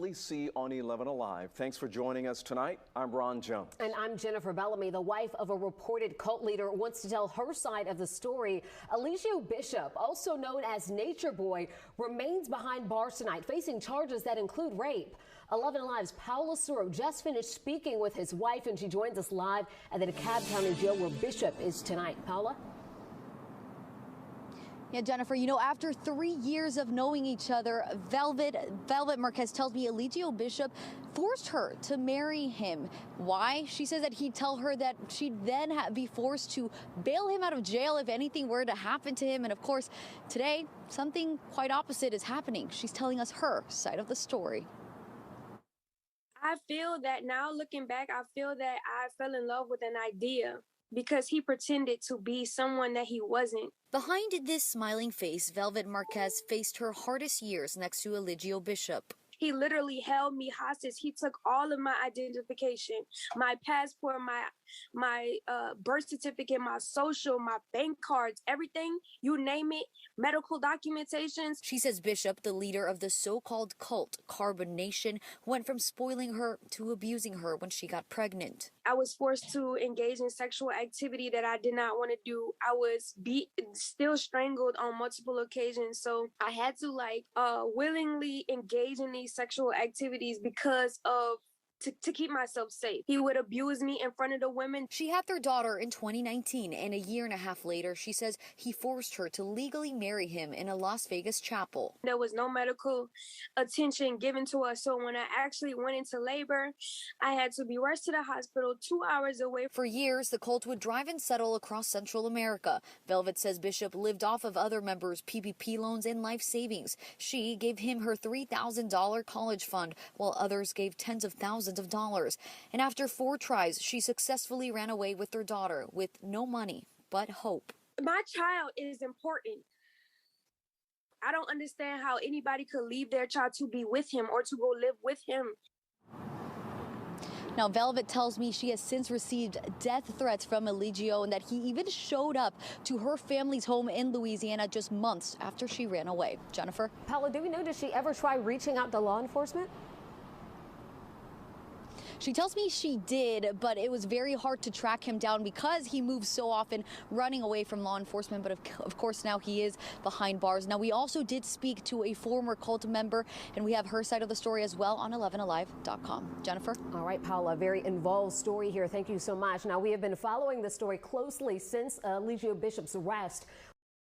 only see on 11 Alive. Thanks for joining us tonight. I'm Ron Jones. And I'm Jennifer Bellamy. The wife of a reported cult leader wants to tell her side of the story. Eligio Bishop, also known as Nature Boy, remains behind bars tonight, facing charges that include rape. 11 Alive's Paula Suro just finished speaking with his wife, and she joins us live at the DeKalb County Jail where Bishop is tonight. Paula? Yeah, Jennifer, you know, after 3 years of knowing each other, Velvet Marquez tells me Eligio Bishop forced her to marry him. Why? She says that he'd tell her that she'd then be forced to bail him out of jail if anything were to happen to him. And of course, today, something quite opposite is happening. She's telling us her side of the story. I feel that now looking back, I feel that I fell in love with an idea because he pretended to be someone that he wasn't. Behind this smiling face, Velvet Marquez faced her hardest years next to Eligio Bishop. He literally held me hostage. He took all of my identification, my passport, my birth certificate, my social, my bank cards, everything, you name it, medical documentations. She says Bishop, the leader of the so-called cult Carbon Nation, went from spoiling her to abusing her when she got pregnant. I was forced to engage in sexual activity that I did not want to do. I was still strangled on multiple occasions. So I had to willingly engage in these sexual activities because of to keep myself safe. He would abuse me in front of the women. She had their daughter in 2019, and a year and a half later, she says he forced her to legally marry him in a Las Vegas chapel. There was no medical attention given to us, so when I actually went into labor, I had to be rushed to the hospital 2 hours away. For years, the cult would drive and settle across Central America. Velvet says Bishop lived off of other members' PPP loans and life savings. She gave him her $3,000 college fund, while others gave tens of thousands of dollars. And after 4 tries, she successfully ran away with their daughter with no money but hope. My child is important. I don't understand how anybody could leave their child to be with him or to go live with him. Now, Velvet tells me she has since received death threats from Eligio and that he even showed up to her family's home in Louisiana just months after she ran away. Jennifer? Paula, do we know, did she ever try reaching out to law enforcement? She tells me she did, but it was very hard to track him down because he moves so often running away from law enforcement. But of course, now he is behind bars. Now, we also did speak to a former cult member, and we have her side of the story as well on 11alive.com. Jennifer? All right, Paula, very involved story here. Thank you so much. Now, we have been following the story closely since Eligio Bishop's arrest.